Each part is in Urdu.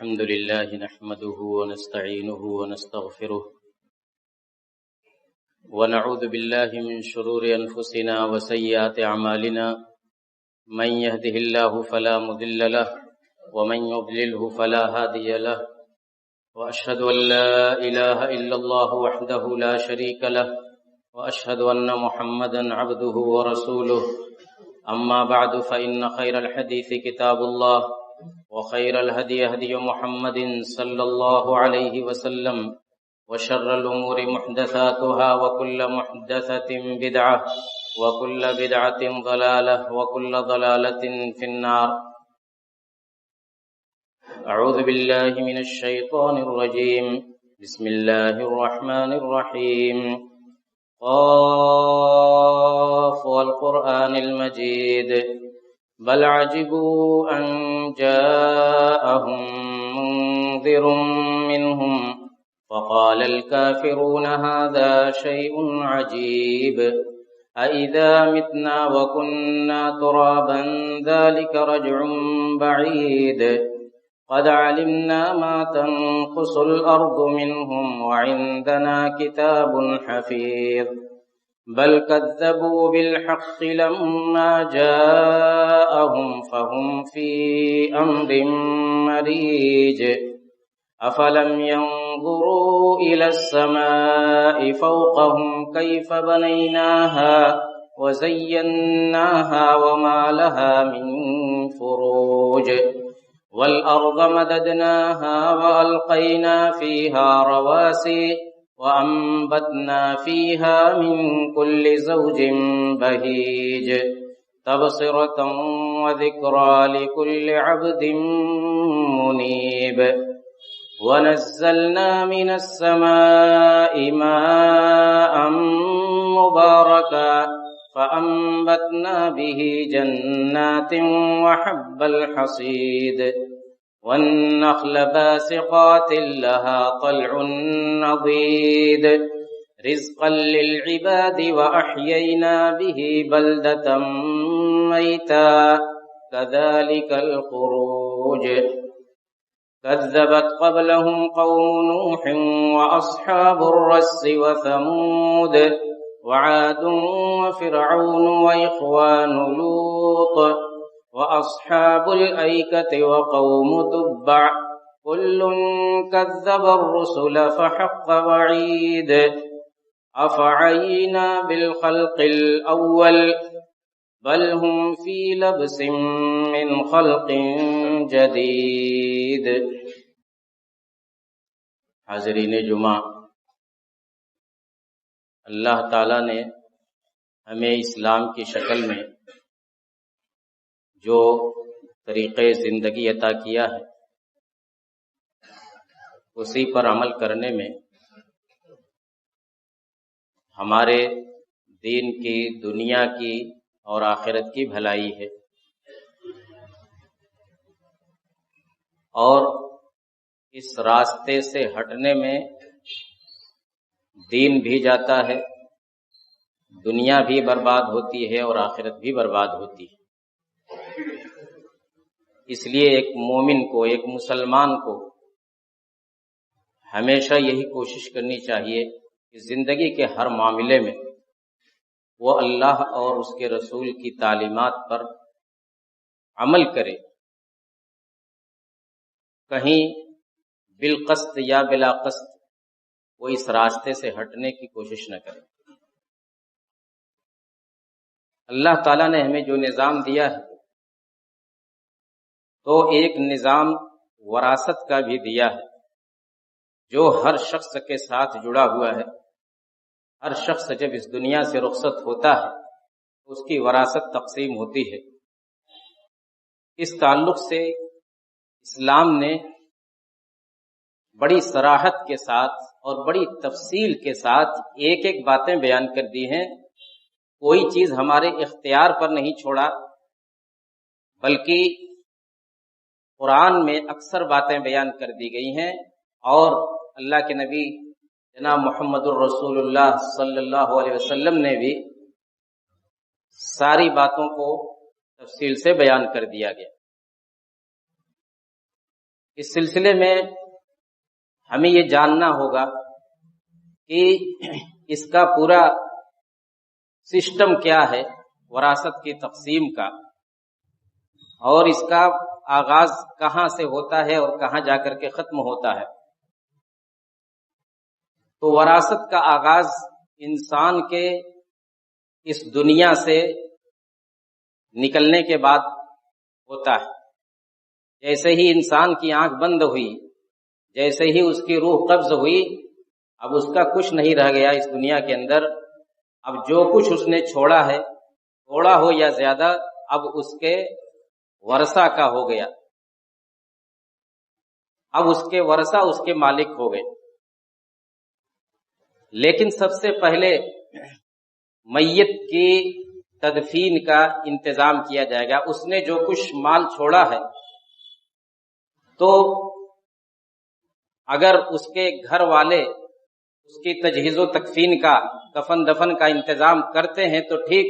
الحمد لله نحمده ونستعينه ونستغفره ونعوذ بالله من شرور أنفسنا وسيئات أعمالنا من يهده الله فلا مضل له ومن يضلله فلا هادي له وأشهد أن لا إله إلا الله وحده لا شريك له وأشهد أن محمدا عبده ورسوله أما بعد فإن خير الحديث كتاب الله وخير الهدي هدي محمد صلى الله عليه وسلم وشر الأمور محدثاتها وكل محدثة بدعة وكل بدعة ضلالة وكل ضلالة في النار. أعوذ بالله من الشيطان الرجيم. بسم الله الرحمن الرحيم. قاف والقرآن المجيد بل عجبوا أن جاءهم منذر منهم فقال الكافرون هذا شيء عجيب أإذا متنا وكنا ترابا ذلك رجع بعيد قد علمنا ما تنقص الأرض منهم وعندنا كتاب حفيظ بل كذبوا بالحق لما جاءهم فهم في أمر مريج أفلم ينظروا إلى السماء فوقهم كيف بنيناها وزيناها وما لها من فروج والأرض مددناها وألقينا فيها رواسي وأنبتنا فيها من كل زوج بهيج تبصرة وذكرى لكل عبد منيب ونزلنا من السماء ماء مباركا فأنبتنا به جنات وحب الحصيد والنخل باسقات لها طلع نضيد رزقا للعباد وأحيينا به بلدة ميتا كذلك الخروج كذبت قبلهم قوم نوح وأصحاب الرس وثمود وعاد وفرعون وإخوان لوط وأصحاب الأيكة وقوم تبع كل كذب الرسل فحق وعيد أفعينا بالخلق الأول بل هم في لبس من خلق جديد. حاضرین جمعہ، اللہ تعالیٰ نے ہمیں اسلام کی شکل میں جو طریقے زندگی عطا کیا ہے اسی پر عمل کرنے میں ہمارے دین کی، دنیا کی اور آخرت کی بھلائی ہے، اور اس راستے سے ہٹنے میں دین بھی جاتا ہے، دنیا بھی برباد ہوتی ہے اور آخرت بھی برباد ہوتی ہے۔ اس لیے ایک مومن کو، ایک مسلمان کو ہمیشہ یہی کوشش کرنی چاہیے کہ زندگی کے ہر معاملے میں وہ اللہ اور اس کے رسول کی تعلیمات پر عمل کرے، کہیں بالقصد یا بلا قصد وہ اس راستے سے ہٹنے کی کوشش نہ کرے۔ اللہ تعالیٰ نے ہمیں جو نظام دیا ہے تو ایک نظام وراثت کا بھی دیا ہے جو ہر شخص کے ساتھ جڑا ہوا ہے۔ ہر شخص جب اس دنیا سے رخصت ہوتا ہے تو اس کی وراثت تقسیم ہوتی ہے۔ اس تعلق سے اسلام نے بڑی صراحت کے ساتھ اور بڑی تفصیل کے ساتھ ایک ایک باتیں بیان کر دی ہیں۔ کوئی چیز ہمارے اختیار پر نہیں چھوڑا، بلکہ قرآن میں اکثر باتیں بیان کر دی گئی ہیں، اور اللہ کے نبی جناب محمد الرسول اللہ صلی اللہ علیہ وسلم نے بھی ساری باتوں کو تفصیل سے بیان کر دیا گیا۔ اس سلسلے میں ہمیں یہ جاننا ہوگا کہ اس کا پورا سسٹم کیا ہے وراثت کی تقسیم کا، اور اس کا آغاز کہاں سے ہوتا ہے اور کہاں جا کر کے ختم ہوتا ہے۔ تو وراثت کا آغاز انسان کے اس دنیا سے نکلنے کے بعد ہوتا ہے۔ جیسے ہی انسان کی آنکھ بند ہوئی، جیسے ہی اس کی روح قبض ہوئی، اب اس کا کچھ نہیں رہ گیا اس دنیا کے اندر۔ اب جو کچھ اس نے چھوڑا ہے، تھوڑا ہو یا زیادہ، اب اس کے ورثہ کا ہو گیا، اب اس کے ورثہ اس کے مالک ہو گئے۔ لیکن سب سے پہلے میت کی تدفین کا انتظام کیا جائے گا۔ اس نے جو کچھ مال چھوڑا ہے، تو اگر اس کے گھر والے اس کی تجہیز و تکفین کا، کفن دفن کا انتظام کرتے ہیں تو ٹھیک،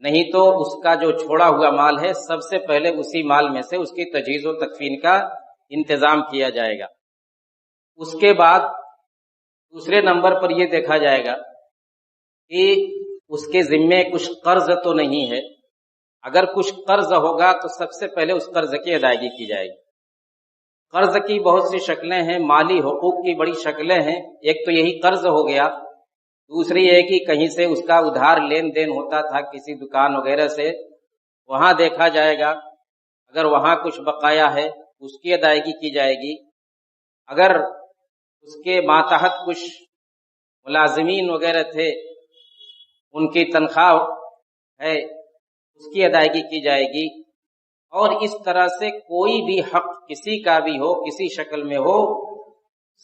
نہیں تو اس کا جو چھوڑا ہوا مال ہے سب سے پہلے اسی مال میں سے اس کی تجہیز و تکفین کا انتظام کیا جائے گا۔ اس کے بعد دوسرے نمبر پر یہ دیکھا جائے گا کہ اس کے ذمے کچھ قرض تو نہیں ہے۔ اگر کچھ قرض ہوگا تو سب سے پہلے اس قرض کی ادائیگی کی جائے گی۔ قرض کی بہت سی شکلیں ہیں، مالی حقوق کی بڑی شکلیں ہیں۔ ایک تو یہی قرض ہو گیا، دوسری یہ کہ کہیں سے اس کا ادھار لین دین ہوتا تھا کسی دکان وغیرہ سے، وہاں دیکھا جائے گا، اگر وہاں کچھ بقایا ہے اس کی ادائیگی کی جائے گی۔ اگر اس کے ماتحت کچھ ملازمین وغیرہ تھے، ان کی تنخواہ ہے، اس کی ادائیگی کی جائے گی۔ اور اس طرح سے کوئی بھی حق کسی کا بھی ہو، کسی شکل میں ہو،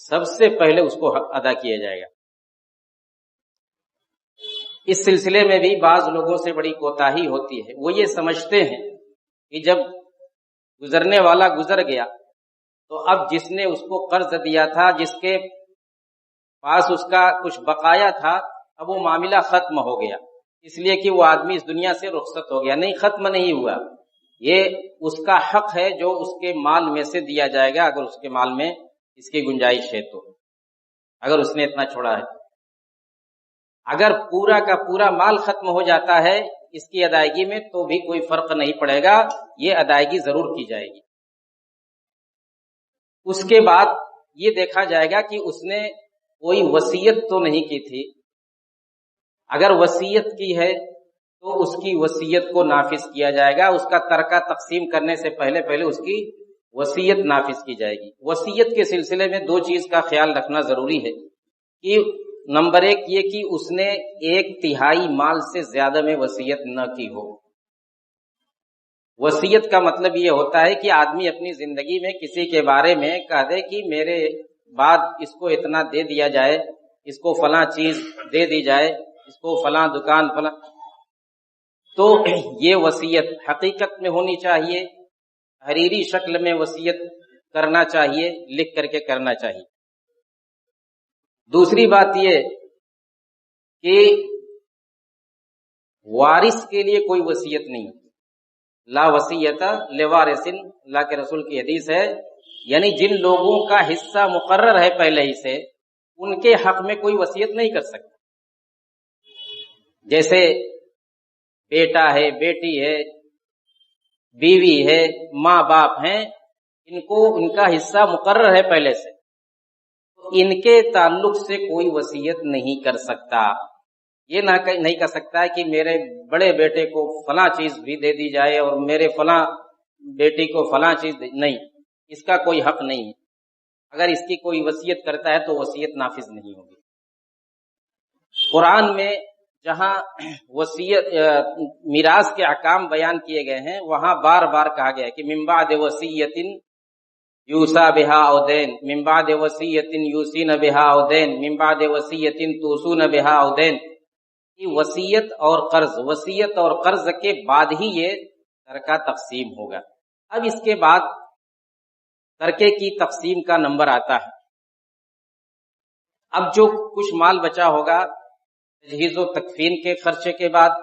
سب سے پہلے اس کو حق ادا کیا جائے گا۔ اس سلسلے میں بھی بعض لوگوں سے بڑی کوتاہی ہوتی ہے۔ وہ یہ سمجھتے ہیں کہ جب گزرنے والا گزر گیا تو اب جس نے اس کو قرض دیا تھا، جس کے پاس اس کا کچھ بقایا تھا، اب وہ معاملہ ختم ہو گیا، اس لیے کہ وہ آدمی اس دنیا سے رخصت ہو گیا۔ نہیں، ختم نہیں ہوا، یہ اس کا حق ہے جو اس کے مال میں سے دیا جائے گا، اگر اس کے مال میں اس کی گنجائش ہے تو، اگر اس نے اتنا چھوڑا ہے۔ اگر پورا کا پورا مال ختم ہو جاتا ہے اس کی ادائیگی میں تو بھی کوئی فرق نہیں پڑے گا، یہ ادائیگی ضرور کی جائے گی۔ اس کے بعد یہ دیکھا جائے گا کہ اس نے کوئی وصیت تو نہیں کی تھی۔ اگر وصیت کی ہے تو اس کی وصیت کو نافذ کیا جائے گا۔ اس کا ترکہ تقسیم کرنے سے پہلے اس کی وصیت نافذ کی جائے گی۔ وصیت کے سلسلے میں دو چیز کا خیال رکھنا ضروری ہے کہ نمبر ایک یہ کہ اس نے 1/3 مال سے زیادہ میں وصیت نہ کی ہو۔ وصیت کا مطلب یہ ہوتا ہے کہ آدمی اپنی زندگی میں کسی کے بارے میں کہہ دے کہ میرے بعد اس کو اتنا دے دیا جائے، اس کو فلاں چیز دے دی جائے، اس کو فلاں دکان فلاں، تو یہ وصیت حقیقت میں ہونی چاہیے، تحریری شکل میں وصیت کرنا چاہیے، لکھ کر کے کرنا چاہیے۔ دوسری بات یہ کہ وارث کے لیے کوئی وصیت نہیں، لا وصیت لوارث، اللہ کے رسول کی حدیث ہے، یعنی جن لوگوں کا حصہ مقرر ہے پہلے ہی سے، ان کے حق میں کوئی وصیت نہیں کر سکتا۔ جیسے بیٹا ہے، بیٹی ہے، بیوی ہے، ماں باپ ہیں، ان کو ان کا حصہ مقرر ہے پہلے سے، ان کے تعلق سے کوئی وصیت نہیں کر سکتا۔ یہ نہیں کر سکتا کہ میرے بڑے بیٹے کو فلاں چیز بھی دے دی جائے اور میرے فلاں بیٹی کو فلاں چیز نہیں، اس کا کوئی حق نہیں ہے۔ اگر اس کی کوئی وصیت کرتا ہے تو وصیت نافذ نہیں ہوگی۔ قرآن میں جہاں وصیت میراث کے احکام بیان کیے گئے ہیں، وہاں بار بار کہا گیا ہے کہ من بعد وصیت یوصی بہا او دین، من بعد وصیت یوصین بہا او دین، من بعد وصیت توصون بہا او دین۔ وصیت اور قرض، وصیت اور قرض کے بعد ہی یہ ترکہ تقسیم ہوگا۔ اب اس کے بعد ترکے کی تقسیم کا نمبر آتا ہے۔ اب جو کچھ مال بچا ہوگا تجہیز و تکفین کے خرچے کے بعد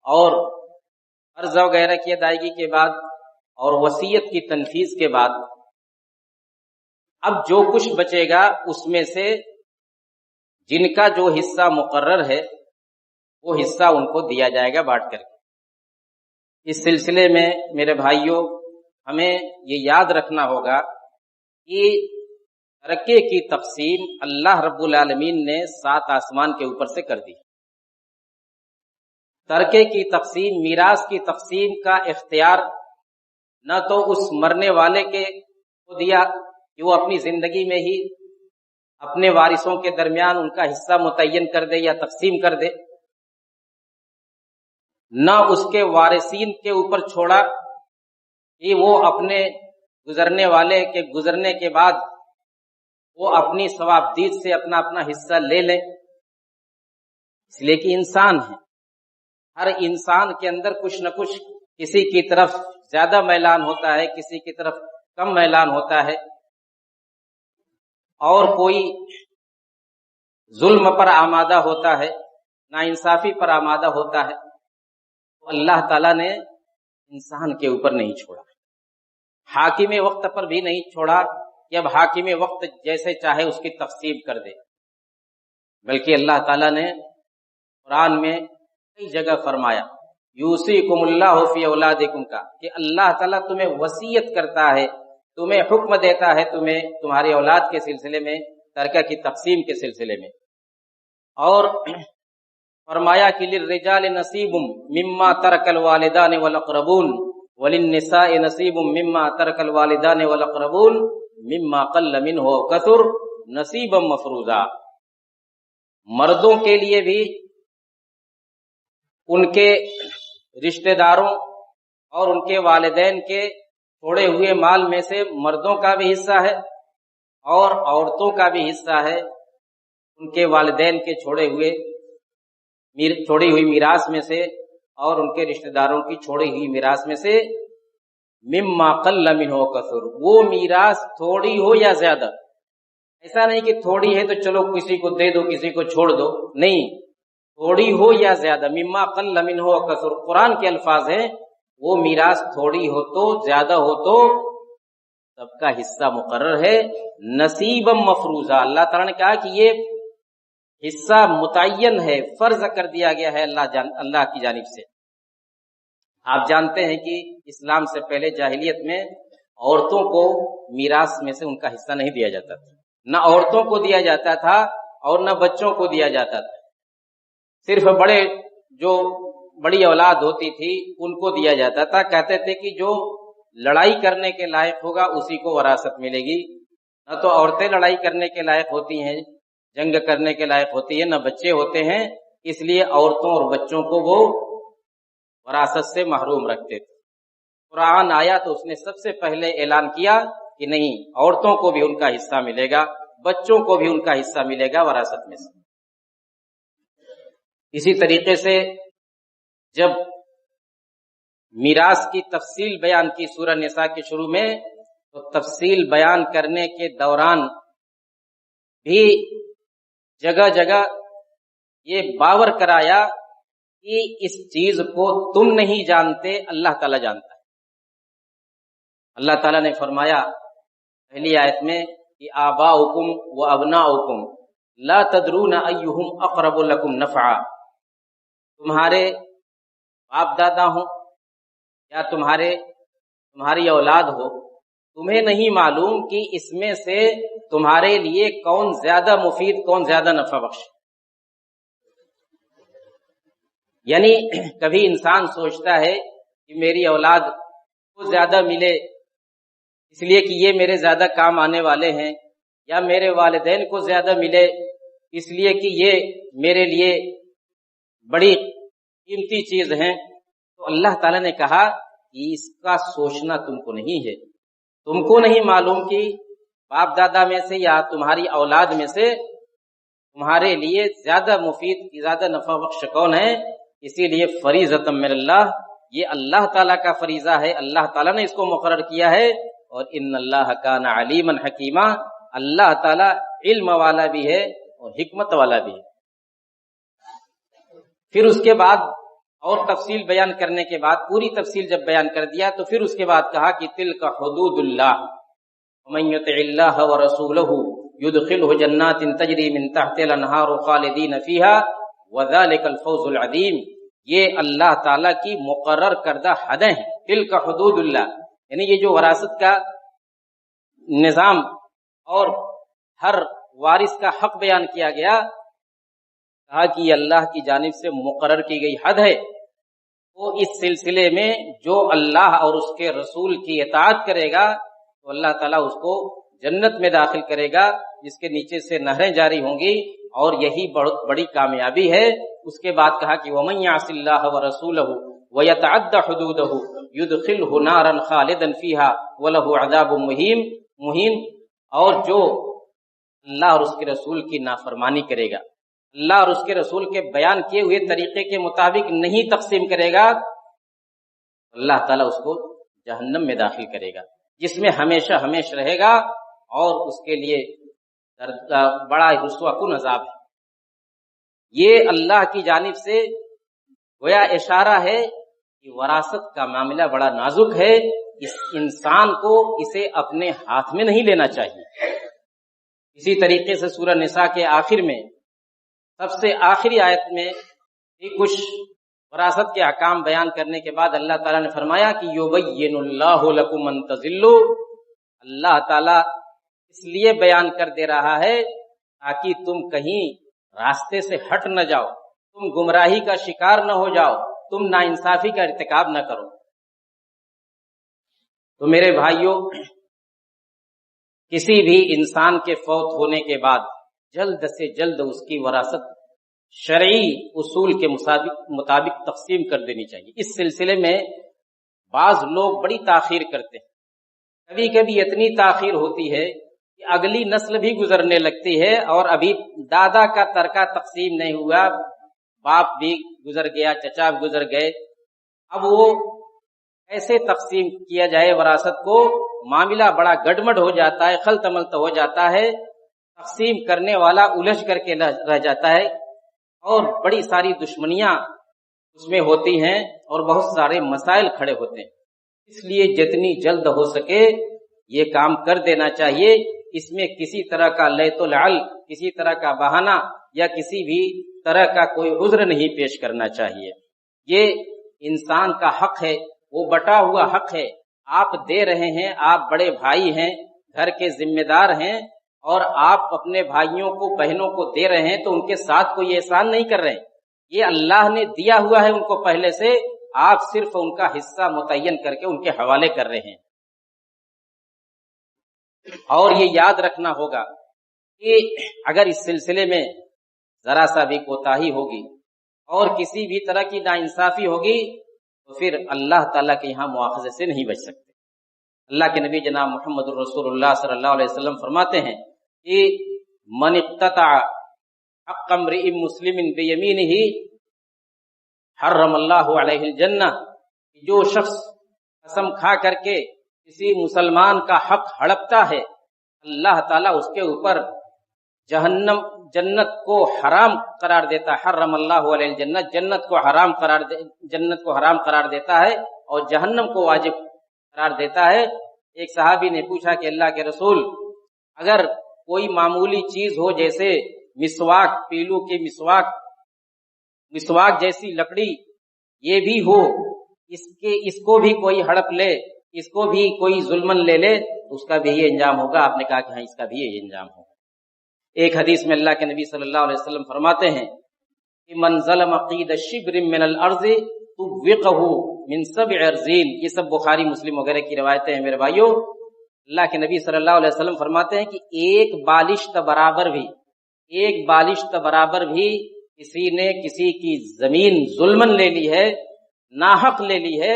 اور قرض وغیرہ کی ادائیگی کے بعد اور وصیت کی تنفیذ کے بعد، اب جو کچھ بچے گا اس میں سے جن کا جو حصہ مقرر ہے وہ حصہ ان کو دیا جائے گا بانٹ کر کے۔ اس سلسلے میں میرے بھائیوں ہمیں یہ یاد رکھنا ہوگا کہ ترکے کی تقسیم اللہ رب العالمین نے 7 آسمان کے اوپر سے کر دی۔ ترکے کی تقسیم، میراث کی تقسیم کا اختیار نہ تو اس مرنے والے کے کو دیا کہ وہ اپنی زندگی میں ہی اپنے وارثوں کے درمیان ان کا حصہ متعین کر دے یا تقسیم کر دے، نہ اس کے وارثین کے اوپر چھوڑا کہ وہ اپنے گزرنے والے کے گزرنے کے بعد وہ اپنی ثوابدید سے اپنا اپنا حصہ لے لیں، اس لیے کہ انسان ہے، ہر انسان کے اندر کچھ نہ کچھ کسی کی طرف زیادہ میلان ہوتا ہے، کسی کی طرف کم میلان ہوتا ہے، اور کوئی ظلم پر آمادہ ہوتا ہے، ناانصافی پر آمادہ ہوتا ہے، تو اللہ تعالیٰ نے انسان کے اوپر نہیں چھوڑا، حاکم وقت پر بھی نہیں چھوڑا کہ اب حاکم وقت جیسے چاہے اس کی تقسیم کر دے، بلکہ اللہ تعالیٰ نے قرآن میں کئی جگہ فرمایا یوصیکم اللہ فی اولادکم کا، کہ اللہ تعالیٰ تمہیں وصیت کرتا ہے، تمہیں حکم دیتا ہے تمہیں تمہاری اولاد کے سلسلے میں، ترکہ کی تقسیم کے سلسلے میں، اور فرمایا کہ للرجال نصیب مما ترک الوالدان والاقربون وللنساء نصیب مما ترک الوالدان والاقربون مما قل منہ وکثر نصیبا مفروضا۔ مردوں کے لیے بھی ان کے رشتہ داروں اور ان کے والدین کے چھوڑے ہوئے مال میں سے مردوں کا بھی حصہ ہے اور عورتوں کا بھی حصہ ہے، ان کے والدین کے چھوڑی ہوئی میراث میں سے اور ان کے رشتہ داروں کی چھوڑی ہوئی میراث میں سے مما قل منہ وکثر، وہ میراث تھوڑی ہو یا زیادہ، ایسا نہیں کہ تھوڑی ہے تو چلو کسی کو دے دو کسی کو چھوڑ دو، نہیں، تھوڑی ہو یا زیادہ، مما قل منہ وکثر، قرآن کے الفاظ ہیں، وہ میراث تھوڑی ہو تو زیادہ ہو تو سب کا حصہ مقرر ہے، نصیبا مفروضا، اللہ تعالیٰ نے کہا کہ یہ حصہ متعین ہے، فرض کر دیا گیا ہے اللہ کی جانب سے۔ آپ جانتے ہیں کہ اسلام سے پہلے جاہلیت میں عورتوں کو میراث میں سے ان کا حصہ نہیں دیا جاتا تھا، نہ عورتوں کو دیا جاتا تھا اور نہ بچوں کو دیا جاتا تھا، صرف بڑی اولاد ہوتی تھی ان کو دیا جاتا تھا، کہتے تھے کہ جو لڑائی کرنے کے لائق ہوگا اسی کو وراثت ملے گی، نہ تو عورتیں لڑائی کرنے کے لائق ہوتی ہیں، جنگ کرنے کے لائق ہوتی ہے، نہ بچے ہوتے ہیں، اس لیے عورتوں اور بچوں کو وہ وراثت سے محروم رکھتے تھے۔ قرآن آیا تو اس نے سب سے پہلے اعلان کیا کہ نہیں، عورتوں کو بھی ان کا حصہ ملے گا، بچوں کو بھی ان کا حصہ ملے گا وراثت میں سے۔ اسی طریقے سے جب میراث کی تفصیل بیان کی سورہ نساء کے شروع میں، تو تفصیل بیان کرنے کے دوران بھی جگہ جگہ یہ باور کرایا کہ اس چیز کو تم نہیں جانتے، اللہ تعالیٰ جانتا ہے۔ اللہ تعالیٰ نے فرمایا پہلی آیت میں کہ آباؤکم و ابناؤکم لا تدرون ایہم اقرب لکم نفعا، تمہارے باپ دادا ہوں یا تمہاری اولاد ہو، تمہیں نہیں معلوم کہ اس میں سے تمہارے لیے کون زیادہ مفید، کون زیادہ نفع بخش۔ یعنی کبھی انسان سوچتا ہے کہ میری اولاد کو زیادہ ملے اس لیے کہ یہ میرے زیادہ کام آنے والے ہیں، یا میرے والدین کو زیادہ ملے اس لیے کہ یہ میرے لیے بڑی قیمتی چیز ہیں، تو اللہ تعالیٰ نے کہا کہ اس کا سوچنا تم کو نہیں ہے، تم کو نہیں معلوم کہ باپ دادا میں سے یا تمہاری اولاد میں سے تمہارے لیے زیادہ مفید، زیادہ نفع بخش کون ہے، اسی لیے فریضۃ من اللہ، یہ اللہ تعالیٰ کا فریضہ ہے، اللہ تعالیٰ نے اس کو مقرر کیا ہے، اور ان اللہ کان علیما حکیما، اللہ تعالیٰ علم والا بھی ہے اور حکمت والا بھی ہے۔ پھر اس کے بعد اور تفصیل بیان کرنے کے بعد، پوری تفصیل جب بیان کر دیا تو پھر اس کے بعد کہا کہ تلک حدود اللہ، ومن یطع اللہ ورسولہ یدخلہ جنات تجری من تحتها الانہار خالدین فیہا وذلک الفوز العظیم. یہ اللہ تعالیٰ کی مقرر کردہ حدیں ہیں. تلک حدود اللہ، یعنی یہ جو وراثت کا نظام اور ہر وارث کا حق بیان کیا گیا، کہا کہ یہ اللہ کی جانب سے مقرر کی گئی حد ہے. تو اس سلسلے میں جو اللہ اور اس کے رسول کی اطاعت کرے گا تو اللہ تعالیٰ اس کو جنت میں داخل کرے گا، جس کے نیچے سے نہریں جاری ہوں گی، اور یہی بہت بڑی کامیابی ہے. اس کے بعد کہا کہ وَمَن يَعْصِ اللَّهَ وَرَسُولَهُ وَيَتَعَدَّ حُدُودَهُ يُدْخِلْهُ نَارًا خَالِدًا فِيهَا وَلَهُ عَذَابٌ مُهِينٌ. اور جو اللہ اور اس کے رسول کی نافرمانی کرے گا، اللہ اور اس کے رسول کے بیان کیے ہوئے طریقے کے مطابق نہیں تقسیم کرے گا، اللہ تعالیٰ اس کو جہنم میں داخل کرے گا، جس میں ہمیشہ ہمیشہ رہے گا، اور اس کے لیے بڑا رسوا کن عذاب ہے. یہ اللہ کی جانب سے گویا اشارہ ہے کہ وراثت کا معاملہ بڑا نازک ہے. اس انسان کو اسے اپنے ہاتھ میں نہیں لینا چاہیے. اسی طریقے سے سورہ نساء کے آخر میں سب سے آخری آیت میں بھی کچھ وراثت کے احکام بیان کرنے کے بعد اللہ تعالیٰ نے فرمایا کہ یبین اللہ لکم ان تضلوا. اللہ تعالیٰ اس لیے بیان کر دے رہا ہے تاکہ تم کہیں راستے سے ہٹ نہ جاؤ، تم گمراہی کا شکار نہ ہو جاؤ، تم ناانصافی کا ارتکاب نہ کرو. تو میرے بھائیوں، کسی بھی انسان کے فوت ہونے کے بعد جلد سے جلد اس کی وراثت شرعی اصول کے مطابق تقسیم کر دینی چاہیے. اس سلسلے میں بعض لوگ بڑی تاخیر کرتے ہیں. کبھی کبھی اتنی تاخیر ہوتی ہے کہ اگلی نسل بھی گزرنے لگتی ہے اور ابھی دادا کا ترکہ تقسیم نہیں ہوا، باپ بھی گزر گیا، چچا بھی گزر گئے. اب وہ ایسے تقسیم کیا جائے وراثت کو، معاملہ بڑا گڑبڑ ہو جاتا ہے، خلط ملط ہو جاتا ہے، تقسیم کرنے والا الجھ کر کے رہ جاتا ہے، اور بڑی ساری دشمنیاں اس میں ہوتی ہیں اور بہت سارے مسائل کھڑے ہوتے ہیں. اس لیے جتنی جلد ہو سکے یہ کام کر دینا چاہیے. اس میں کسی طرح کا لیت العل، کسی طرح کا بہانہ یا کسی بھی طرح کا کوئی عذر نہیں پیش کرنا چاہیے. یہ انسان کا حق ہے، وہ بٹا ہوا حق ہے. آپ دے رہے ہیں، آپ بڑے بھائی ہیں، گھر کے ذمہ دار ہیں، اور آپ اپنے بھائیوں کو بہنوں کو دے رہے ہیں تو ان کے ساتھ کوئی احسان نہیں کر رہے ہیں. یہ اللہ نے دیا ہوا ہے ان کو پہلے سے، آپ صرف ان کا حصہ متعین کر کے ان کے حوالے کر رہے ہیں. اور یہ یاد رکھنا ہوگا کہ اگر اس سلسلے میں ذرا سا بھی کوتاہی ہوگی اور کسی بھی طرح کی ناانصافی ہوگی تو پھر اللہ تعالیٰ کے یہاں مواخذے سے نہیں بچ سکتے. اللہ کے نبی جناب محمد الرسول اللہ صلی اللہ علیہ وسلم فرماتے ہیں کہ من اقتطع حق امرئ مسلم بیمینہ حرم اللہ علیہ الجنہ. جو شخص قسم کھا کر کے کسی مسلمان کا حق ہڑپتا ہے، اللہ تعالیٰ اس کے اوپر جنت کو حرام قرار دیتا ہے. حرم اللہ علیہ الجنہ، جنت کو حرام قرار دیتا ہے اور جہنم کو واجب قرار دیتا ہے. ایک صحابی نے پوچھا کہ اللہ کے رسول، اگر کوئی معمولی چیز ہو جیسے مسواک، پیلو کی مسواک جیسی لکڑی، یہ بھی ہو، اس کو بھی کوئی ہڑپ لے، اس کو بھی کوئی ظلمن لے لے تو اس کا بھی یہ انجام ہوگا. آپ نے کہا کہ ہاں اس کا بھی یہ انجام ہوگا. ایک حدیث میں اللہ کے نبی صلی اللہ علیہ وسلم فرماتے ہیں کہ من ظلم قید شبر من الارض طوقہ من 7 ارضین. یہ سب بخاری مسلم وغیرہ کی روایتیں ہیں میرے بھائیوں. اللہ کے نبی صلی اللہ علیہ وسلم فرماتے ہیں کہ ایک بالشت برابر بھی کسی نے کسی کی زمین ظلمن لے لی ہے، ناحق لے لی ہے،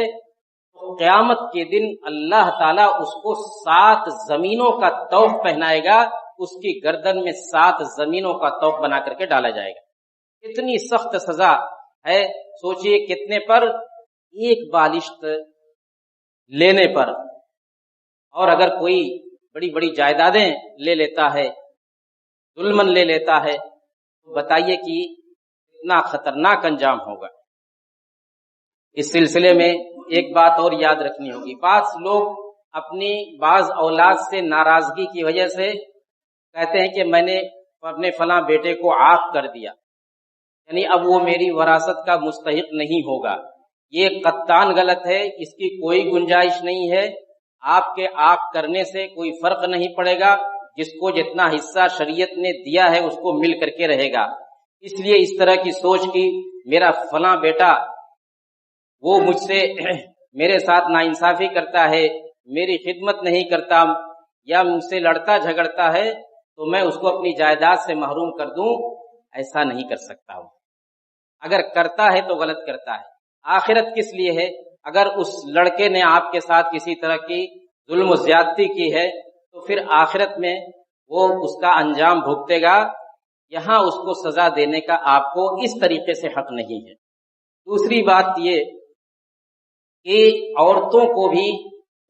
تو قیامت کے دن اللہ تعالیٰ اس کو 7 زمینوں کا طوق پہنائے گا. اس کی گردن میں 7 زمینوں کا طوق بنا کر کے ڈالا جائے گا. اتنی سخت سزا ہے. سوچئے کتنے پر؟ ایک بالشت لینے پر. اور اگر کوئی بڑی بڑی جائیدادیں لے لیتا ہے، ظلمن لے لیتا ہے، تو بتائیے کہ اتنا خطرناک انجام ہوگا. اس سلسلے میں ایک بات اور یاد رکھنی ہوگی. بعض لوگ اپنی بعض اولاد سے ناراضگی کی وجہ سے کہتے ہیں کہ میں نے اپنے فلاں بیٹے کو عاق کر دیا، یعنی اب وہ میری وراثت کا مستحق نہیں ہوگا. یہ قطعاً غلط ہے، اس کی کوئی گنجائش نہیں ہے. آپ کے عاق کرنے سے کوئی فرق نہیں پڑے گا، جس کو جتنا حصہ شریعت نے دیا ہے اس کو مل کر کے رہے گا. اس لیے اس طرح کی سوچ کی میرا فلاں بیٹا وہ مجھ سے میرے ساتھ ناانصافی کرتا ہے، میری خدمت نہیں کرتا یا مجھ سے لڑتا جھگڑتا ہے تو میں اس کو اپنی جائیداد سے محروم کر دوں، ایسا نہیں کر سکتا ہوں. اگر کرتا ہے تو غلط کرتا ہے. آخرت کس لیے ہے؟ اگر اس لڑکے نے آپ کے ساتھ کسی طرح کی ظلم و زیادتی کی ہے تو پھر آخرت میں وہ اس کا انجام بھگتے گا. یہاں اس کو سزا دینے کا آپ کو اس طریقے سے حق نہیں ہے. دوسری بات یہ کہ عورتوں کو بھی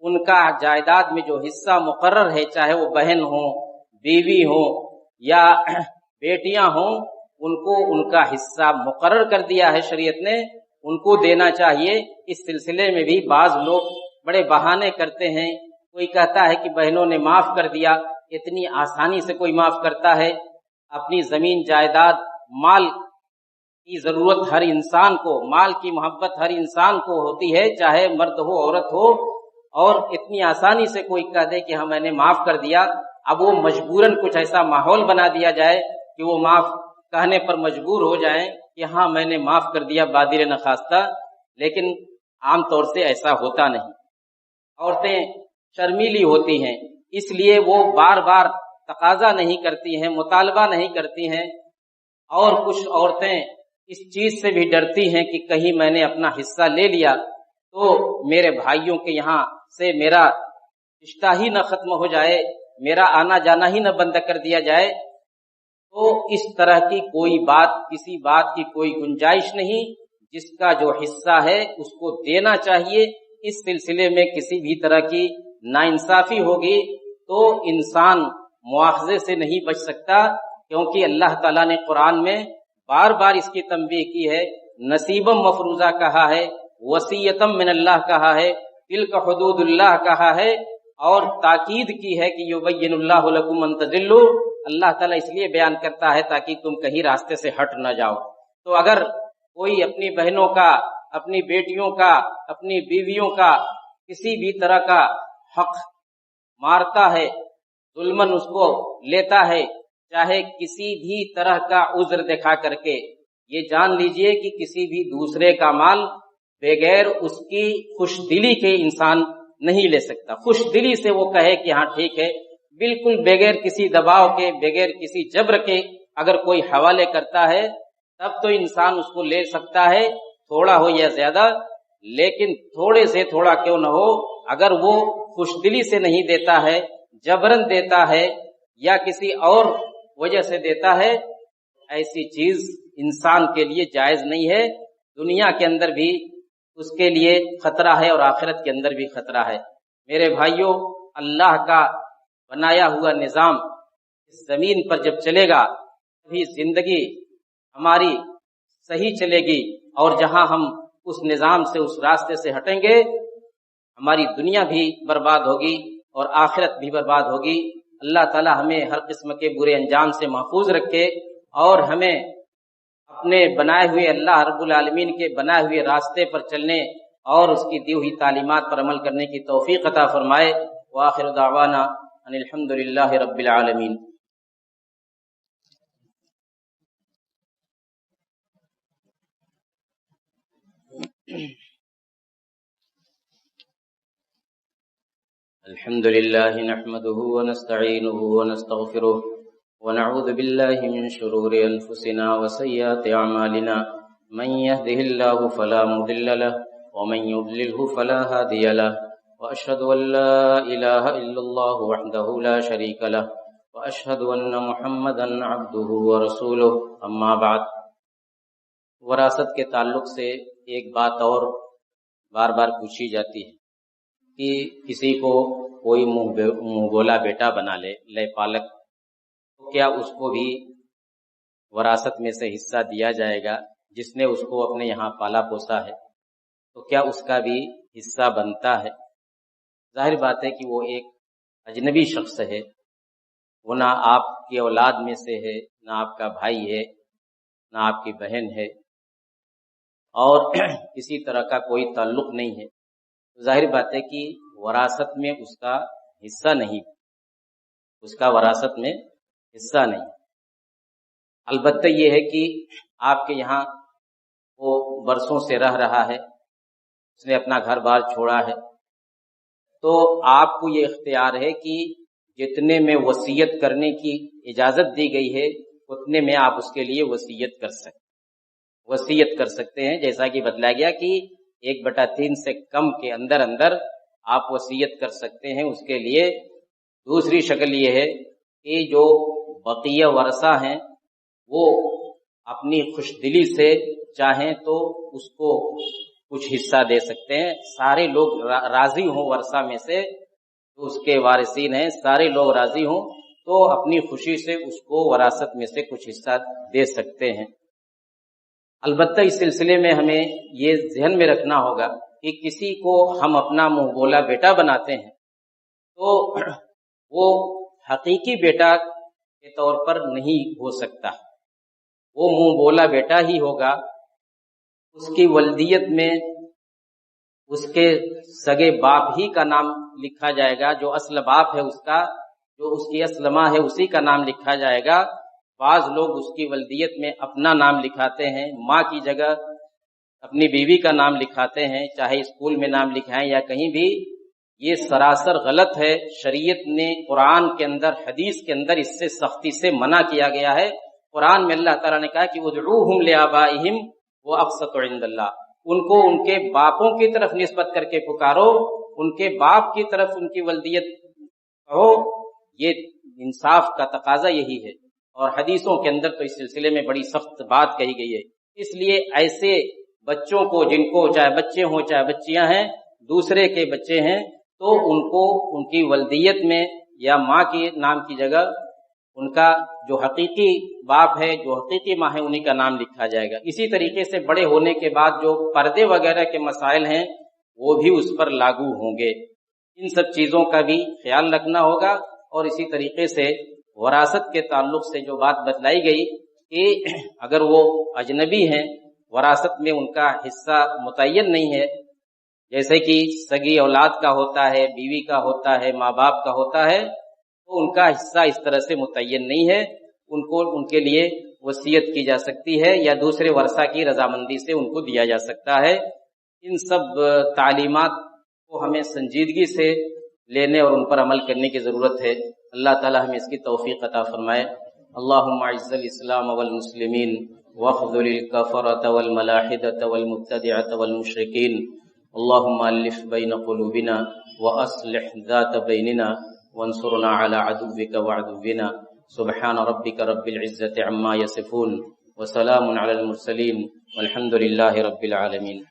ان کا جائیداد میں جو حصہ مقرر ہے، چاہے وہ بہن ہوں، بیوی ہوں یا بیٹیاں ہوں، ان کو ان کا حصہ مقرر کر دیا ہے شریعت نے، ان کو دینا چاہیے. اس سلسلے میں بھی بعض لوگ بڑے بہانے کرتے ہیں. کوئی کہتا ہے کہ بہنوں نے معاف کر دیا. اتنی آسانی سے کوئی معاف کرتا ہے؟ اپنی زمین جائیداد، مال کی ضرورت ہر انسان کو، مال کی محبت ہر انسان کو ہوتی ہے، چاہے مرد ہو عورت ہو. اور اتنی آسانی سے کوئی کہہ دے کہ ہاں میں نے معاف کر دیا، اب وہ مجبوراً کچھ ایسا ماحول بنا دیا جائے کہ وہ معاف کہنے پر مجبور ہو جائیں کہ ہاں میں نے معاف کر دیا بادر نخواستہ. لیکن عام طور سے ایسا ہوتا نہیں. عورتیں شرمیلی ہوتی ہیں، اس لیے وہ بار بار تقاضا نہیں کرتی ہیں، مطالبہ نہیں کرتی ہیں. اور کچھ عورتیں اس چیز سے بھی ڈرتی ہیں کہ کہیں میں نے اپنا حصہ لے لیا تو میرے بھائیوں کے یہاں سے میرا رشتہ ہی نہ ختم ہو جائے، میرا آنا جانا ہی نہ بند کر دیا جائے. تو اس طرح کی کوئی بات، کسی بات کی کوئی گنجائش نہیں. جس کا جو حصہ ہے اس کو دینا چاہیے. اس سلسلے میں کسی بھی طرح کی ناانصافی ہوگی تو انسان مواخذے سے نہیں بچ سکتا، کیونکہ اللہ تعالیٰ نے قرآن میں بار بار اس کی تنبیہ کی ہے. نصیبم مفروضہ کہا ہے، وصیتم من اللہ کہا ہے، تلک حدود اللہ کہا ہے، اور تاکید کی ہے کہ یبین اللہ لکم ان تضلوا. اللہ تعالیٰ اس لیے بیان کرتا ہے تاکہ تم کہیں راستے سے ہٹ نہ جاؤ. تو اگر کوئی اپنی بہنوں کا، اپنی بیٹیوں کا، اپنی بیویوں کا کسی بھی طرح کا حق مارتا ہے، ظلمن اس کو لیتا ہے، چاہے کسی بھی طرح کا عذر دکھا کر کے، یہ جان لیجئے کہ کسی بھی دوسرے کا مال بغیر اس کی خوش دلی کے انسان نہیں لے سکتا. خوش دلی سے وہ کہے کہ ہاں ٹھیک ہے، بالکل بغیر کسی دباؤ کے، بغیر کسی جبر کے اگر کوئی حوالے کرتا ہے تب تو انسان اس کو لے سکتا ہے، تھوڑا ہو یا زیادہ. لیکن تھوڑے سے تھوڑا کیوں نہ ہو، اگر وہ خوش دلی سے نہیں دیتا ہے، جبرن دیتا ہے یا کسی اور وجہ سے دیتا ہے، ایسی چیز انسان کے لیے جائز نہیں ہے. دنیا کے اندر بھی اس کے لیے خطرہ ہے اور آخرت کے اندر بھی خطرہ ہے. میرے بھائیوں، اللہ کا بنایا ہوا نظام اس زمین پر جب چلے گا تبھی زندگی ہماری صحیح چلے گی، اور جہاں ہم اس نظام سے، اس راستے سے ہٹیں گے، ہماری دنیا بھی برباد ہوگی اور آخرت بھی برباد ہوگی. اللہ تعالی ہمیں ہر قسم کے برے انجام سے محفوظ رکھے اور ہمیں اپنے بنائے ہوئے، اللہ رب العالمین کے بنائے ہوئے راستے پر چلنے اور اس کی دی ہوئی تعلیمات پر عمل کرنے کی توفیق عطا فرمائے. وآخر دعوانا ان الحمد للہ رب العالمین. الحمد لله نحمده ونستعينه ونستغفره ونعوذ بالله من شرور أنفسنا وسيئات أعمالنا. من يهده الله فلا مضل له ومن يضلله فلا هادي له. وأشهد أن لا إله إلا الله وحده لا شريك له وأشهد أن محمدا عبده ورسوله. أما بعد، وراثت کے تعلق سے ایک بات اور بار بار پوچھی جاتی ہے کہ کسی کو کوئی منہ بولا بیٹا بنا لے پالک، تو کیا اس کو بھی وراثت میں سے حصہ دیا جائے گا؟ جس نے اس کو اپنے یہاں پالا پوسا ہے تو کیا اس کا بھی حصہ بنتا ہے؟ ظاہر بات ہے کہ وہ ایک اجنبی شخص ہے، وہ نہ آپ کی اولاد میں سے ہے، نہ آپ کا بھائی ہے، نہ آپ کی بہن ہے، اور کسی طرح کا کوئی تعلق نہیں ہے، ظاہر بات ہے کہ وراثت میں اس کا حصہ نہیں، اس کا وراثت میں حصہ نہیں۔ البتہ یہ ہے کہ آپ کے یہاں وہ برسوں سے رہ رہا ہے، اس نے اپنا گھر بار چھوڑا ہے، تو آپ کو یہ اختیار ہے کہ جتنے میں وصیت کرنے کی اجازت دی گئی ہے اتنے میں آپ اس کے لیے وصیت کر سکتے ہیں، جیسا کہ بتلایا گیا کہ 1/3 سے کم کے اندر آپ وصیت کر سکتے ہیں اس کے لیے۔ دوسری شکل یہ ہے کہ جو بقیہ ورثہ ہیں وہ اپنی خوش دلی سے چاہیں تو اس کو کچھ حصہ دے سکتے ہیں، سارے لوگ راضی ہوں ورثہ میں سے، تو اس کے وارثین ہیں سارے لوگ راضی ہوں تو اپنی خوشی سے اس کو وراثت میں سے کچھ حصہ دے سکتے ہیں۔ البتہ اس سلسلے میں ہمیں یہ ذہن میں رکھنا ہوگا کہ کسی کو ہم اپنا منہ بولا بیٹا بناتے ہیں تو وہ حقیقی بیٹا کے طور پر نہیں ہو سکتا، وہ منہ بولا بیٹا ہی ہوگا، اس کی ولدیت میں اس کے سگے باپ ہی کا نام لکھا جائے گا، جو اصل باپ ہے اس کا، جو اس کی اصل ماں ہے اسی کا نام لکھا جائے گا۔ بعض لوگ اس کی ولدیت میں اپنا نام لکھاتے ہیں، ماں کی جگہ اپنی بیوی کا نام لکھاتے ہیں، چاہے اسکول میں نام لکھائیں یا کہیں بھی، یہ سراسر غلط ہے۔ شریعت نے قرآن کے اندر، حدیث کے اندر اس سے سختی سے منع کیا گیا ہے۔ قرآن میں اللہ تعالیٰ نے کہا کہ ادعوہم لآبائہم واقسط عند اللہ، ان کو ان کے باپوں کی طرف نسبت کر کے پکارو، ان کے باپ کی طرف ان کی ولدیت کہو، یہ انصاف کا تقاضا یہی ہے۔ اور حدیثوں کے اندر تو اس سلسلے میں بڑی سخت بات کہی گئی ہے۔ اس لیے ایسے بچوں کو، جن کو چاہے بچے ہوں چاہے بچیاں ہیں، دوسرے کے بچے ہیں، تو ان کو ان کی ولدیت میں یا ماں کے نام کی جگہ ان کا جو حقیقی باپ ہے، جو حقیقی ماں ہے، انہی کا نام لکھا جائے گا۔ اسی طریقے سے بڑے ہونے کے بعد جو پردے وغیرہ کے مسائل ہیں وہ بھی اس پر لاگو ہوں گے۔ ان سب چیزوں کا بھی خیال رکھنا ہوگا۔ اور اسی طریقے سے وراثت کے تعلق سے جو بات بتلائی گئی کہ اگر وہ اجنبی ہیں، وراثت میں ان کا حصہ متعین نہیں ہے، جیسے کہ سگی اولاد کا ہوتا ہے، بیوی کا ہوتا ہے، ماں باپ کا ہوتا ہے، تو ان کا حصہ اس طرح سے متعین نہیں ہے، ان کو ان کے لیے وصیت کی جا سکتی ہے یا دوسرے ورثہ کی رضامندی سے ان کو دیا جا سکتا ہے۔ ان سب تعلیمات کو ہمیں سنجیدگی سے لینے اور ان پر عمل کرنے کی ضرورت ہے۔ اللہ تعالی ہمیں اس کی توفیق عطا فرمائے۔ اللہم اعز الاسلام والمسلمین واخذل الکفرۃ والملاحدۃ والمبتدعۃ والمشرکین، اللہم الف بین قلوبنا واصلح ذات بیننا وانصرنا علی عدوک وعدونا، سبحان ربک رب العزۃ عما یصفون وسلام علی المرسلین والحمد للہ رب العالمین۔